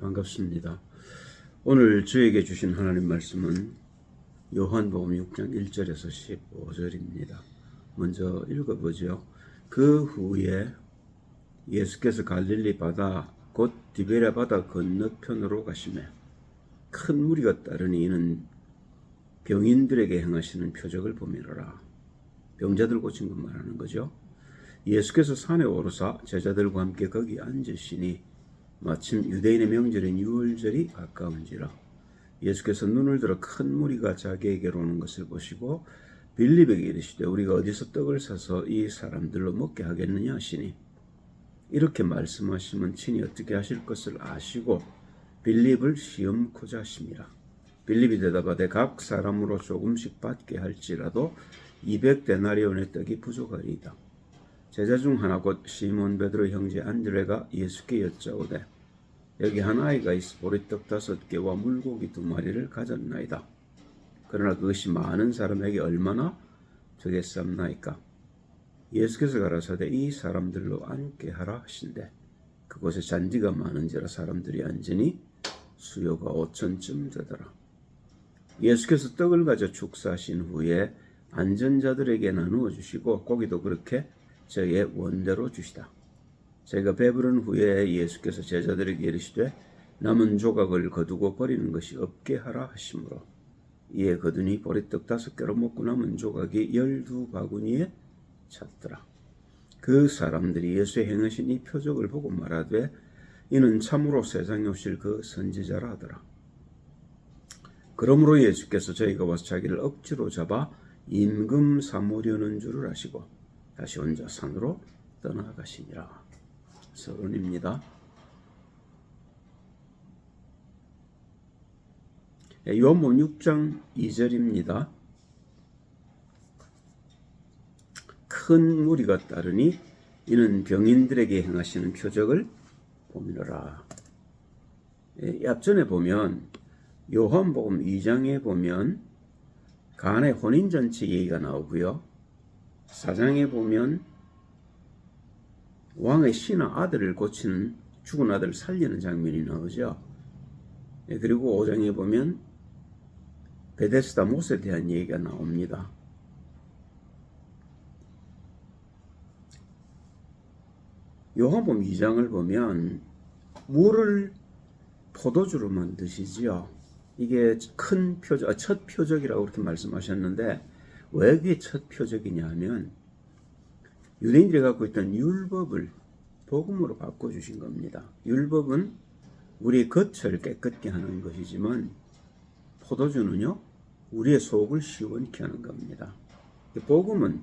반갑습니다. 오늘 저에게 주신 하나님 말씀은 요한복음 6장 1절에서 15절입니다. 먼저 읽어보죠. 그 후에 예수께서 갈릴리 바다 곧 디베랴 바다 건너편으로 가시매 큰 무리가 따르니 이는 병인들에게 행하시는 표적을 보미로라. 병자들 고친 것 말하는 거죠. 예수께서 산에 오르사 제자들과 함께 거기 앉으시니 마침 유대인의 명절인 유월절이 가까운지라. 예수께서 눈을 들어 큰 무리가 자기에게로 오는 것을 보시고 빌립에게 이르시되 우리가 어디서 떡을 사서 이 사람들로 먹게 하겠느냐 하시니 이렇게 말씀하시면 친히 어떻게 하실 것을 아시고 빌립을 시험코자 하심이라. 빌립이 대답하되 각 사람으로 조금씩 받게 할지라도 200데나리온의 떡이 부족하리이다. 제자 중 하나 곧 시몬 베드로 형제 안드레가 예수께 여짜오되 여기 한 아이가 있어 보리떡 5개와 물고기 2마리를 가졌나이다. 그러나 그것이 많은 사람에게 얼마나 되겠사옵나이까. 예수께서 가라사대 이 사람들로 앉게 하라 하신대 그곳에 잔디가 많은지라 사람들이 앉으니 수요가 5,000쯤 되더라. 예수께서 떡을 가져 축사하신 후에 앉은 자들에게 나누어 주시고 고기도 그렇게 저의 원대로 주시다. 제가 배부른 후에 예수께서 제자들에게 이르시되 남은 조각을 거두고 버리는 것이 없게 하라 하시므로 이에 거두니 보리떡 5개로 먹고 남은 조각이 12바구니에 찼더라. 그 사람들이 예수의 행하신 이 표적을 보고 말하되 이는 참으로 세상에 오실 그 선지자라 하더라. 그러므로 예수께서 저희가 와서 자기를 억지로 잡아 임금 삼으려는 줄을 아시고 다시 혼자 산으로 떠나가시니라. 서론입니다. 요한복음 6장 2절입니다. 큰 무리가 따르니 이는 병인들에게 행하시는 표적을 보미노라. 앞전에 보면 요한복음 2장에 보면 가나의 혼인잔치 얘기가 나오고요. 4장에 보면 왕의 신하 아들을 고치는 죽은 아들을 살리는 장면이 나오죠. 그리고 5장에 보면 베데스다 못에 대한 얘기가 나옵니다. 요한복음 2장을 보면 물을 포도주로 만드시지요. 이게 큰 표적, 첫 표적이라고 그렇게 말씀하셨는데 왜 그게 첫 표적이냐 하면 유대인들이 갖고 있던 율법을 복음으로 바꿔주신 겁니다. 율법은 우리의 겉을 깨끗게 하는 것이지만 포도주는요 우리의 속을 시원케 하는 겁니다. 복음은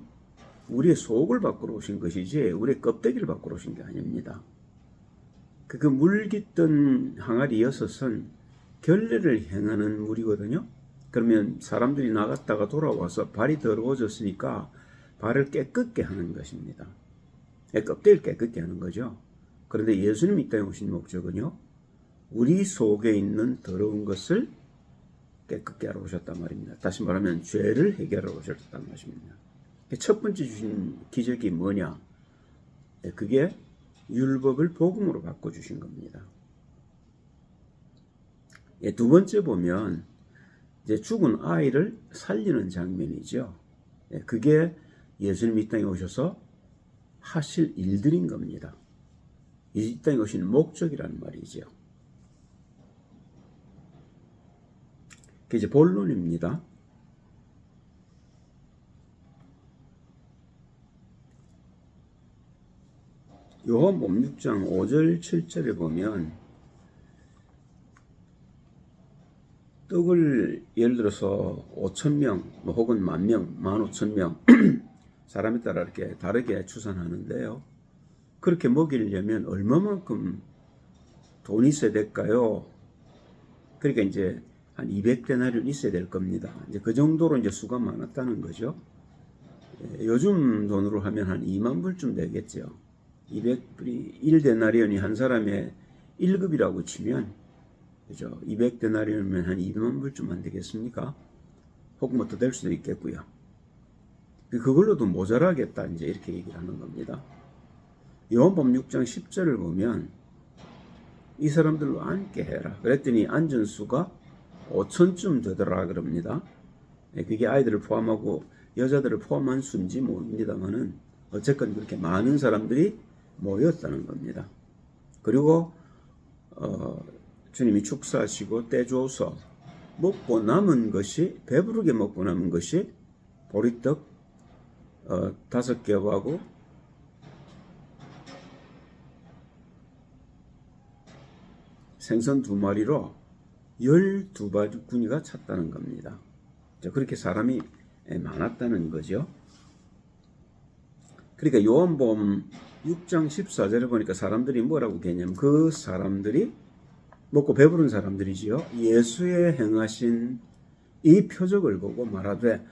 우리의 속을 바꾸러 오신 것이지 우리의 껍데기를 바꾸러 오신 게 아닙니다. 그 물 깃던 항아리 6은 결례를 행하는 물이거든요. 그러면 사람들이 나갔다가 돌아와서 발이 더러워졌으니까 발을 깨끗게 하는 것입니다. 껍데기를 깨끗게 하는 거죠. 그런데 예수님이 이 땅에 오신 목적은요 우리 속에 있는 더러운 것을 깨끗게 하러 오셨단 말입니다. 다시 말하면 죄를 해결하러 오셨단 말입니다. 첫 번째 주신 기적이 뭐냐? 그게 율법을 복음으로 바꿔주신 겁니다. 두 번째 보면 이제 죽은 아이를 살리는 장면이죠. 그게 예수님이 이 땅에 오셔서 하실 일들인 겁니다. 이 땅에 오신 목적이라는 말이죠. 그게 이제 본론입니다. 요한복음 6장 5절 7절에 보면 떡을 예를 들어서 5,000명 혹은 10,000명, 15,000명 사람에 따라 이렇게 다르게 추산하는데요. 그렇게 먹이려면 얼마만큼 돈이 있어야 될까요? 그러니까 이제 한 200데나리온 있어야 될 겁니다. 이제 그 정도로 이제 수가 많았다는 거죠. 요즘 돈으로 하면 한 2만 불쯤 되겠죠. 200불이 1데나리온이 한 사람의 1급이라고 치면 그죠? 200데나리온이면 한 2만 불쯤 안 되겠습니까? 혹은 뭐 더 될 수도 있겠고요. 그걸로도 모자라겠다 이제 이렇게 얘기를 하는 겁니다. 요한복음 6장 10절을 보면 이 사람들로 앉게 해라. 그랬더니 앉은 수가 5천쯤 되더라 그럽니다. 그게 아이들을 포함하고 여자들을 포함한 수인지 모릅니다만은 어쨌건 그렇게 많은 사람들이 모였다는 겁니다. 그리고 주님이 축사하시고 떼줘서 먹고 남은 것이, 배부르게 먹고 남은 것이 보리떡 5개하고 생선 2마리로 12바구니가 찼다는 겁니다. 그렇게 사람이 많았다는 거죠. 그러니까 요한복음 6장 14절에 보니까 사람들이 뭐라고 했냐면 그 사람들이 먹고 배부른 사람들이지요. 예수의 행하신 이 표적을 보고 말하되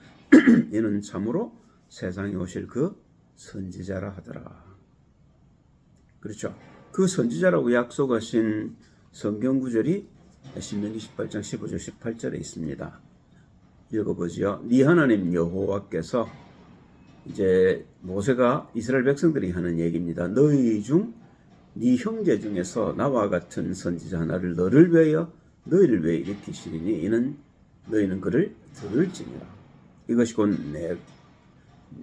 이는 참으로 세상에 오실 그 선지자라 하더라. 그렇죠. 그 선지자라고 약속하신 성경 구절이 신명기 18장 15절 18절에 있습니다. 읽어보죠. 네 하나님 여호와께서, 이제 모세가 이스라엘 백성들이 하는 얘기입니다. 너희 중 네 형제 중에서 나와 같은 선지자 하나를 너희를 위해 일으키시리니 이는 너희는 그를 들을지니라. 이것이 곧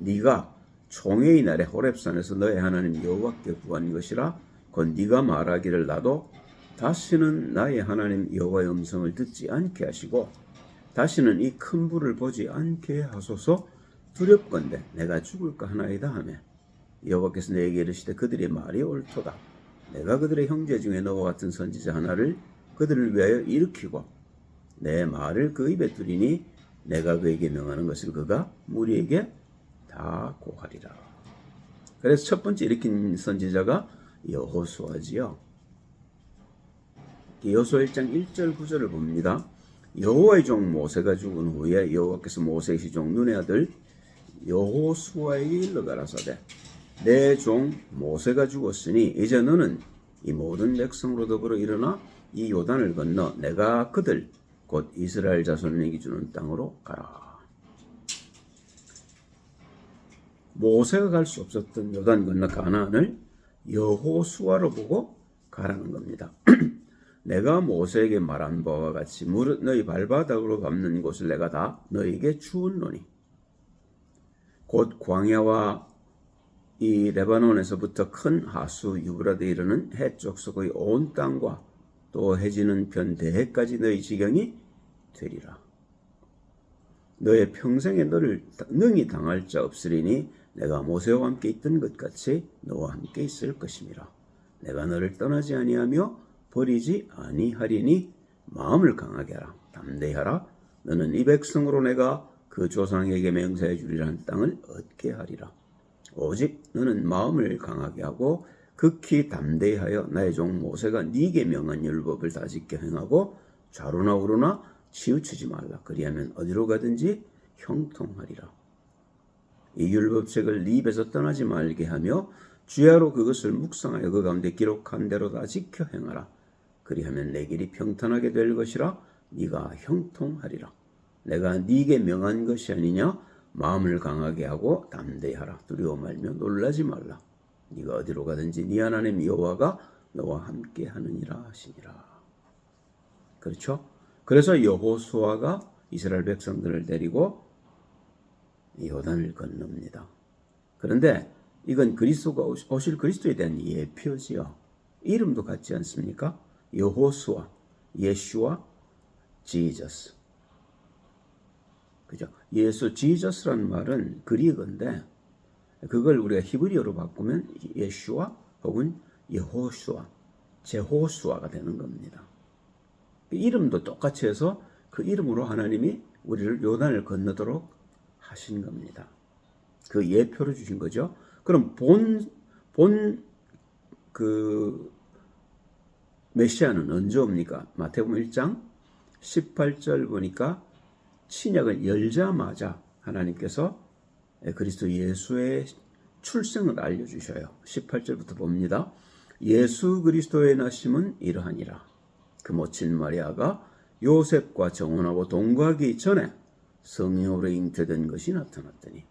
네가 총회의 날에 호렙산에서 너희 하나님 여호와께 구한 것이라. 곧 네가 말하기를 나도 다시는 나의 하나님 여호와의 음성을 듣지 않게 하시고 다시는 이 큰 불을 보지 않게 하소서. 두렵건대 내가 죽을까 하나이다 하며 여호와께서 내게 이르시되 그들의 말이 옳도다. 내가 그들의 형제 중에 너와 같은 선지자 하나를 그들을 위하여 일으키고 내 말을 그 입에 두리니 내가 그에게 명하는 것을 그가 무리에게 다 고하리라. 그래서 첫 번째 일으킨 선지자가 여호수아지요. 여호수아 1장 1절 9절을 봅니다. 여호와의 종 모세가 죽은 후에 여호와께서 모세의 시종 눈의 아들 여호수아에게 일러 가라사대 내 종 모세가 죽었으니 이제 너는 이 모든 백성으로 더불어 일어나 이 요단을 건너 내가 그들 곧 이스라엘 자손에게 주는 땅으로 가라. 모세가 갈 수 없었던 요단 건너 가나안을 여호수아로 보고 가라는 겁니다. 내가 모세에게 말한 바와 같이 무릇 너희 발바닥으로 밟는 곳을 내가 다 너희에게 주었노니 곧 광야와 이 레바논에서부터 큰 하수 유브라데 이르는 해쪽 서의 온 땅과 또 해지는 편 대해까지 너희 지경이 되리라. 너의 평생에 너를 능히 당할 자 없으리니 내가 모세와 함께 있던 것 같이 너와 함께 있을 것임이라. 내가 너를 떠나지 아니하며 버리지 아니하리니 마음을 강하게 하라. 담대히 하라. 너는 이 백성으로 내가 그 조상에게 맹세해 주리라는 땅을 얻게 하리라. 오직 너는 마음을 강하게 하고 극히 담대히 하여 나의 종 모세가 네게 명한 율법을 다 지켜 행하고 좌로나 우로나 치우치지 말라. 그리하면 어디로 가든지 형통하리라. 이 율법책을 네 입에서 떠나지 말게 하며 주야로 그것을 묵상하여 그 가운데 기록한 대로 다 지켜 행하라. 그리하면 내 길이 평탄하게 될 것이라. 네가 형통하리라. 내가 네게 명한 것이 아니냐. 마음을 강하게 하고 담대히 하라. 두려워 말며 놀라지 말라. 네가 어디로 가든지 네 하나님 여호와가 너와 함께 하느니라 하시니라. 그렇죠? 그래서 여호수아가 이스라엘 백성들을 데리고 요단을 건넙니다. 그런데 이건 그리스도가 오실 그리스도에 대한 예표지요. 이름도 같지 않습니까? 여호수아, 예슈아, 지저스. 그죠? 예수 지저스라는 말은 그리어인데 그걸 우리가 히브리어로 바꾸면 예슈아 혹은 여호수아, 제호수아가 되는 겁니다. 이름도 똑같이 해서 그 이름으로 하나님이 우리를 요단을 건너도록 하신 겁니다. 그 예표를 주신 거죠. 그럼 그 메시아는 언제 옵니까? 마태복음 1장 18절 보니까 신약을 열자마자 하나님께서 그리스도 예수의 출생을 알려주셔요. 18절부터 봅니다. 예수 그리스도의 나심은 이러하니라. 그 모친 마리아가 요셉과 정혼하고 동거하기 전에 성령으로 잉태된 것이 나타났더니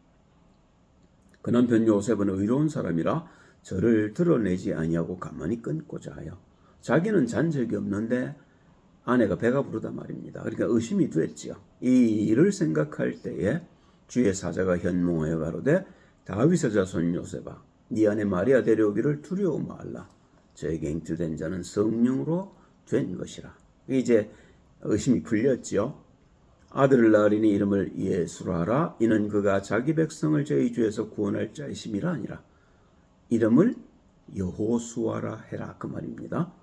그 남편 요셉은 의로운 사람이라 저를 드러내지 아니하고 가만히 끊고자 하여 자기는 잔 적이 없는데 아내가 배가 부르단 말입니다. 그러니까 의심이 됐지요. 이 일을 생각할 때에 주의 사자가 현몽하여 가로되 다윗의 자손 요셉아 네 아내 마리아 데려오기를 두려워 말라. 저에게 잉태된 자는 성령으로 된 것이라. 이제 의심이 풀렸지요. 아들을 낳으리니 이름을 예수라 하라. 이는 그가 자기 백성을 저희 주에서 구원할 자이심이라 아니라 이름을 여호수아라 해라 그 말입니다.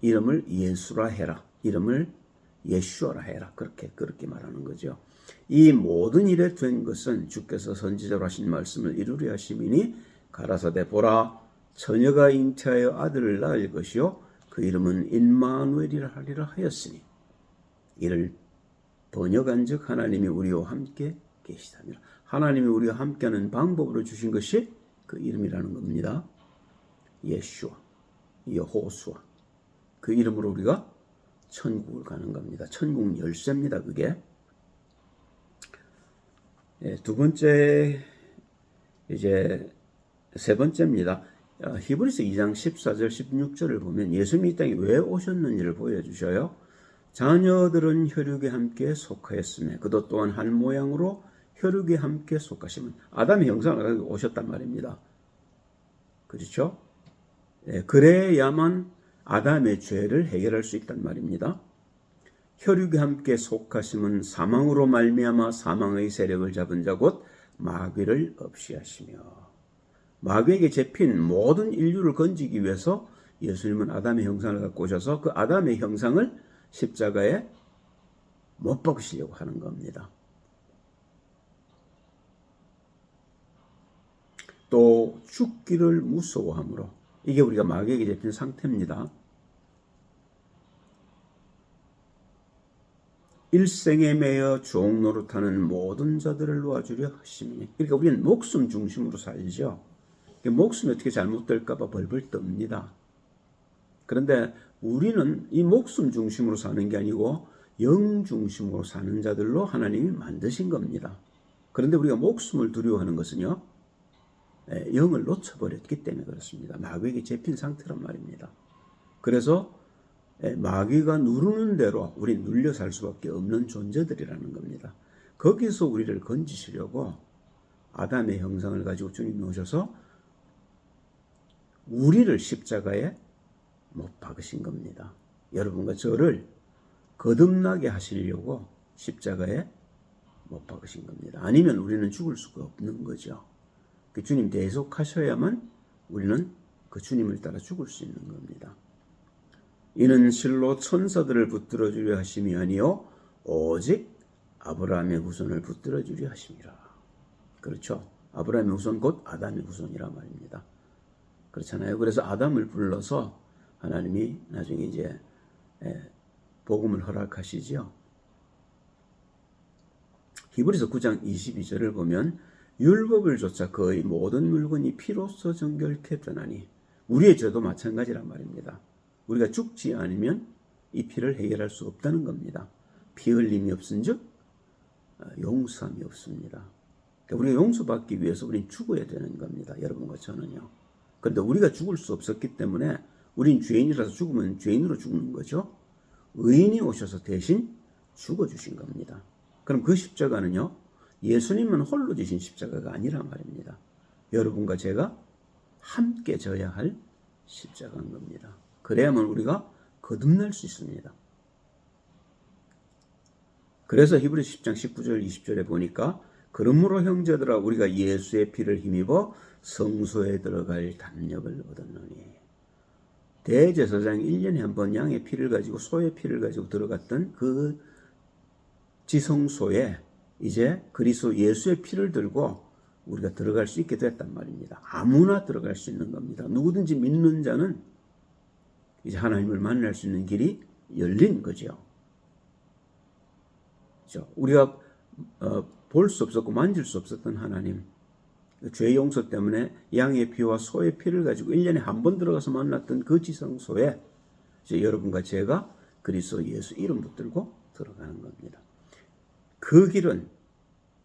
이름을 예수라 해라. 이름을 예슈아라 해라. 그렇게 말하는 거죠. 이 모든 일에 된 것은 주께서 선지자로 하신 말씀을 이루려 하심이니 가라사대 보라 처녀가 잉태하여 아들을 낳을 것이요 그 이름은 임마누엘이라 하리라 하였으니 이를 번역한즉 하나님이 우리와 함께 계시다니라. 하나님이 우리와 함께하는 방법으로 주신 것이 그 이름이라는 겁니다. 예슈아, 여호수아. 그 이름으로 우리가 천국을 가는 겁니다. 천국 열쇠입니다. 그게. 두 번째, 이제 세 번째입니다. 히브리서 2장 14절 16절을 보면 예수님이 이 땅에 왜 오셨는지를 보여주셔요. 자녀들은 혈육에 함께 속하였으며 그도 또한 한 모양으로 혈육에 함께 속하시면 아담의 형상을 가지고 오셨단 말입니다. 그렇죠? 그래야만 아담의 죄를 해결할 수 있단 말입니다. 혈육에 함께 속하심은 사망으로 말미암아 사망의 세력을 잡은 자 곧 마귀를 없이 하시며 마귀에게 잡힌 모든 인류를 건지기 위해서 예수님은 아담의 형상을 갖고 오셔서 그 아담의 형상을 십자가에 못 박으시려고 하는 겁니다. 또 죽기를 무서워함으로 이게 우리가 마귀에게 잡힌 상태입니다. 일생에 매여 주옥 노릇하는 모든 자들을 놓아주려 하심이니 그러니까 우리는 목숨 중심으로 살죠. 목숨이 어떻게 잘못될까 봐 벌벌 떱니다. 그런데 우리는 이 목숨 중심으로 사는 게 아니고 영 중심으로 사는 자들로 하나님이 만드신 겁니다. 그런데 우리가 목숨을 두려워하는 것은요. 영을 놓쳐버렸기 때문에 그렇습니다. 마귀에게 잡힌 상태란 말입니다. 그래서 마귀가 누르는 대로 우리는 눌려 살 수밖에 없는 존재들이라는 겁니다. 거기서 우리를 건지시려고 아담의 형상을 가지고 주님이 오셔서 우리를 십자가에 못 박으신 겁니다. 여러분과 저를 거듭나게 하시려고 십자가에 못 박으신 겁니다. 아니면 우리는 죽을 수가 없는 거죠. 그 주님 대속하셔야만 우리는 그 주님을 따라 죽을 수 있는 겁니다. 이는 실로 천사들을 붙들어 주려 하심이 아니요 오직 아브라함의 후손을 붙들어 주려 하심이라. 그렇죠. 아브라함의 후손 곧 아담의 후손이라 말입니다. 그렇잖아요. 그래서 아담을 불러서 하나님이 나중에 이제 복음을 허락하시지요. 히브리서 9장 22절을 보면 율법을 조차 거의 모든 물건이 피로써 정결케 되나니 우리의 죄도 마찬가지란 말입니다. 우리가 죽지 않으면 이 피를 해결할 수 없다는 겁니다. 피 흘림이 없은즉 용서함이 없습니다. 그러니까 우리가 용서받기 위해서 우리는 죽어야 되는 겁니다. 여러분과 저는요. 그런데 우리가 죽을 수 없었기 때문에 우린 죄인이라서 죽으면 죄인으로 죽는 거죠. 의인이 오셔서 대신 죽어주신 겁니다. 그럼 그 십자가는요. 예수님은 홀로 지신 십자가가 아니란 말입니다. 여러분과 제가 함께 져야 할 십자가인 겁니다. 그래야만 우리가 거듭날 수 있습니다. 그래서 히브리서 10장 19절 20절에 보니까 그러므로 형제들아 우리가 예수의 피를 힘입어 성소에 들어갈 담력을 얻었노니 대제사장이 1년에 한 번 양의 피를 가지고 소의 피를 가지고 들어갔던 그 지성소에 이제 그리스도 예수의 피를 들고 우리가 들어갈 수 있게 됐단 말입니다. 아무나 들어갈 수 있는 겁니다. 누구든지 믿는 자는 이제 하나님을 만날 수 있는 길이 열린 거죠. 그렇죠? 우리가 볼 수 없었고 만질 수 없었던 하나님, 죄 용서 때문에 양의 피와 소의 피를 가지고 1년에 한 번 들어가서 만났던 그 지성소에 이제 여러분과 제가 그리스도 예수 이름 붙들고 들어가는 겁니다. 그 길은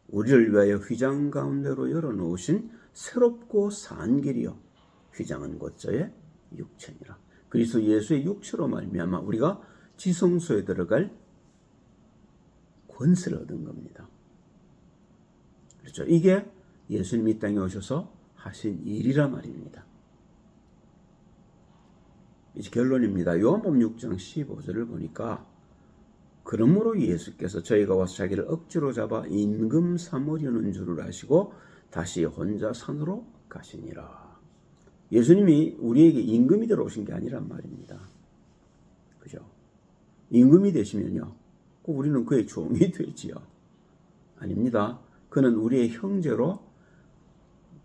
우리를 위하여 휘장 가운데로 열어놓으신 새롭고 산 길이요. 휘장은 곧 저의 육체니라. 그리스도 예수의 육체로 말미암아 우리가 지성소에 들어갈 권세를 얻은 겁니다. 그렇죠? 이게 예수님이 이 땅에 오셔서 하신 일이란 말입니다. 이제 결론입니다. 요한복음 6장 15절을 보니까 그러므로 예수께서 저희가 와서 자기를 억지로 잡아 임금 삼으려는 줄을 아시고 다시 혼자 산으로 가시니라. 예수님이 우리에게 임금이 되러 오신 게 아니란 말입니다. 그죠? 임금이 되시면요, 꼭 우리는 그의 종이 되지요. 아닙니다. 그는 우리의 형제로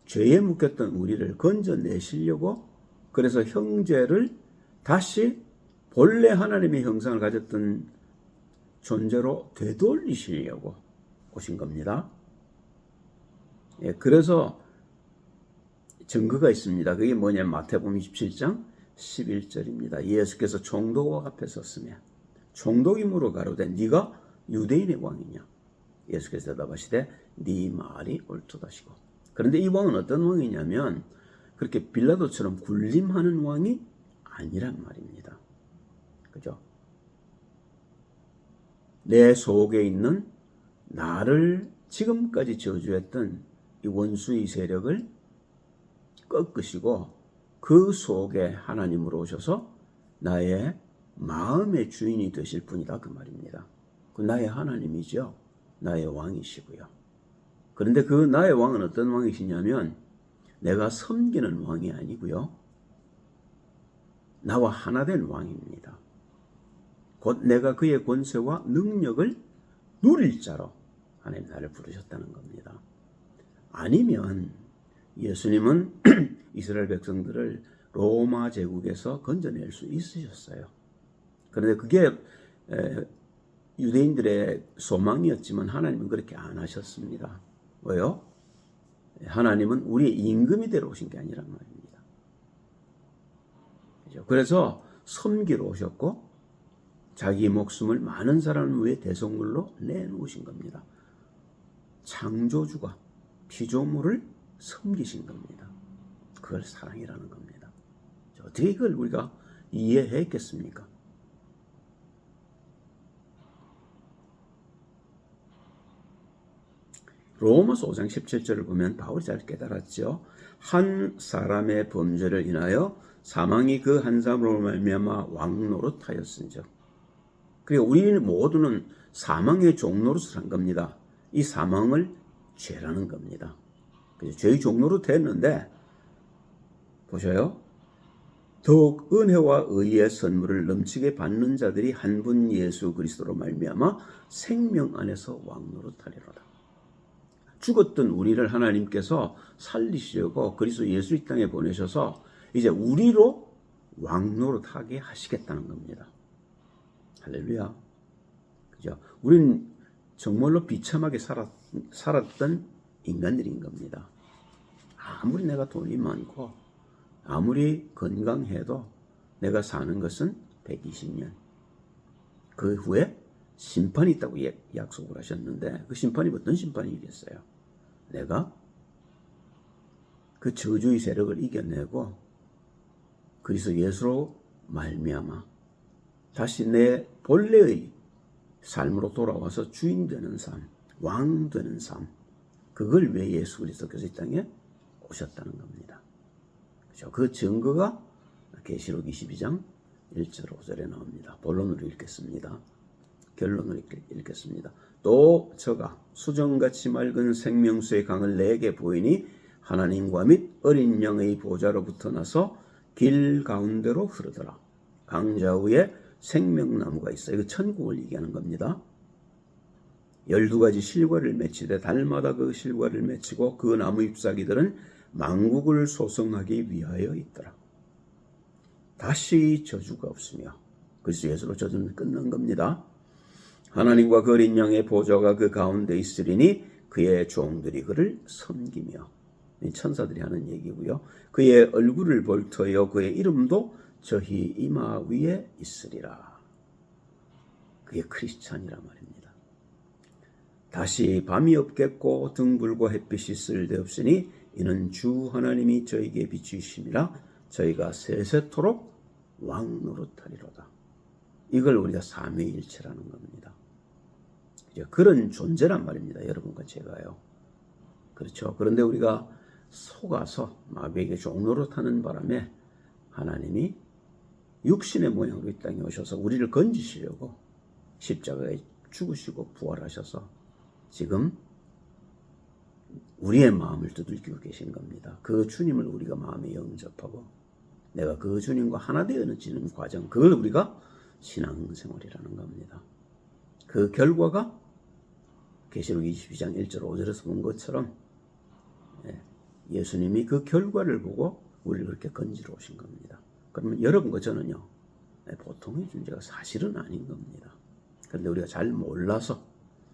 죄에 묶였던 우리를 건져내시려고, 그래서 형제를 다시 본래 하나님의 형상을 가졌던 존재로 되돌리시려고 오신 겁니다. 예, 그래서 증거가 있습니다. 그게 뭐냐면 마태복음 27장 11절입니다. 예수께서 총독 앞에 섰으며 총독이 물어 가로되 네가 유대인의 왕이냐? 예수께서 대답하시되 네 말이 옳도다시고. 그런데 이 왕은 어떤 왕이냐면 그렇게 빌라도처럼 군림하는 왕이 아니란 말입니다. 그죠? 내 속에 있는 나를 지금까지 저주했던 이 원수의 세력을 꺾으시고 그 속에 하나님으로 오셔서 나의 마음의 주인이 되실 분이다, 그 말입니다. 그 나의 하나님이죠. 나의 왕이시고요. 그런데 그 나의 왕은 어떤 왕이시냐면 내가 섬기는 왕이 아니고요, 나와 하나 된 왕입니다. 곧 내가 그의 권세와 능력을 누릴 자로 하나님 나를 부르셨다는 겁니다. 아니면 예수님은 이스라엘 백성들을 로마 제국에서 건져낼 수 있으셨어요. 그런데 그게 유대인들의 소망이었지만 하나님은 그렇게 안 하셨습니다. 왜요? 하나님은 우리의 임금이 되러 오신 게 아니란 말입니다. 그래서 섬기러 오셨고 자기 목숨을 많은 사람을 위해 대속물로 내놓으신 겁니다. 창조주가 피조물을 섬기신 겁니다. 그걸 사랑이라는 겁니다. 어떻게 이걸 우리가 이해했겠습니까? 로마서 5장 17절을 보면 바울이 잘 깨달았죠. 한 사람의 범죄를 인하여 사망이 그 한 사람으로 말미암아 왕노릇하였은즉. 그리고 우리는 모두는 사망의 종노릇을 한 겁니다. 이 사망을 죄라는 겁니다. 죄의 종노릇 했는데 보셔요. 더욱 은혜와 의의 선물을 넘치게 받는 자들이 한 분 예수 그리스도로 말미암아 생명 안에서 왕노릇하리로다. 죽었던 우리를 하나님께서 살리시려고 그리스도 예수 이 땅에 보내셔서 이제 우리로 왕노릇하게 하시겠다는 겁니다. 할렐루야. 그죠? 우리는 정말로 비참하게 살았던 인간들인 겁니다. 아무리 내가 돈이 많고 아무리 건강해도 내가 사는 것은 120년. 그 후에 심판이 있다고 약속을 하셨는데 그 심판이 어떤 심판이겠어요? 내가 그 저주의 세력을 이겨내고 그리스도 예수로 말미암아 다시 내 본래의 삶으로 돌아와서 주인 되는 삶, 왕 되는 삶, 그걸 위해 예수 그리스도께서 이 땅에 오셨다는 겁니다. 그렇죠? 그 증거가 계시록 22장 1절 5절에 나옵니다. 본론으로 읽겠습니다. 결론을 읽겠습니다. 또 저가 수정같이 맑은 생명수의 강을 내게 보이니 하나님과 및 어린 양의 보좌로부터 나서 길 가운데로 흐르더라. 강좌 위에 생명나무가 있어. 이거 천국을 얘기하는 겁니다. 12가지 실과를 맺히되 달마다 그 실과를 맺히고 그 나무 잎사귀들은 만국을 소성하기 위하여 있더라. 다시 저주가 없으며 그리스도 예수로 저주는 끝난 겁니다. 하나님과 그 어린 양의 보좌가 그 가운데 있으리니 그의 종들이 그를 섬기며, 천사들이 하는 얘기고요. 그의 얼굴을 볼 터여 그의 이름도 저희 이마 위에 있으리라. 그게 크리스찬이란 말입니다. 다시 밤이 없겠고 등불과 햇빛이 쓸데없으니 이는 주 하나님이 저에게 비추심이라 저희가 세세토록 왕 노릇하리로다. 이걸 우리가 삼위일체라는 겁니다. 그런 존재란 말입니다. 여러분과 제가요. 그렇죠. 그런데 우리가 속아서 마귀에게 종노릇하는 바람에 하나님이 육신의 모양으로 이 땅에 오셔서 우리를 건지시려고 십자가에 죽으시고 부활하셔서 지금 우리의 마음을 두들기고 계신 겁니다. 그 주님을 우리가 마음에 영접하고 내가 그 주님과 하나 되어지는 과정, 그걸 우리가 신앙생활이라는 겁니다. 그 결과가 계시록 22장 1절 5절에서 본 것처럼 예수님이 그 결과를 보고 우리를 그렇게 건지러 오신 겁니다. 그러면 여러분과 저는요, 보통의 존재가 사실은 아닌 겁니다. 그런데 우리가 잘 몰라서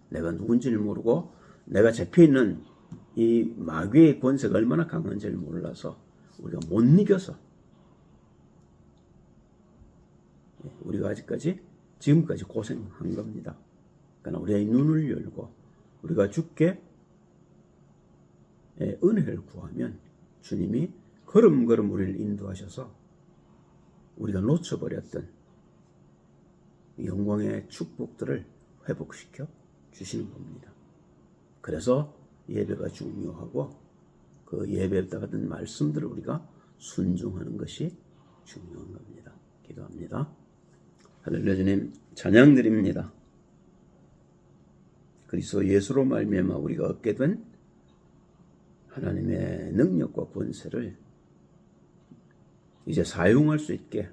내가 누군지를 모르고 내가 잡혀있는 이 마귀의 권세가 얼마나 강한지를 몰라서 우리가 못 이겨서 우리가 지금까지 고생한 겁니다. 그러나 우리의 눈을 열고 우리가 주께 은혜를 구하면 주님이 걸음걸음 우리를 인도하셔서 우리가 놓쳐버렸던 영광의 축복들을 회복시켜 주시는 겁니다. 그래서 예배가 중요하고 그 예배에 받은 말씀들을 우리가 순종하는 것이 중요한 겁니다. 기도합니다. 할렐루야. 주님 찬양드립니다. 그리스도 예수로 말미암아 우리가 얻게 된 하나님의 능력과 권세를 이제 사용할 수 있게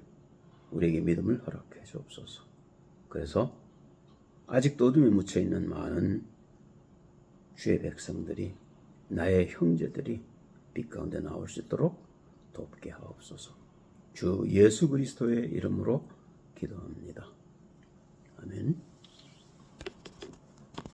우리에게 믿음을 허락해 주옵소서. 그래서 아직도 어둠에 묻혀 있는 많은 주의 백성들이, 나의 형제들이 빛 가운데 나올 수 있도록 돕게 하옵소서. 주 예수 그리스도의 이름으로 기도합니다.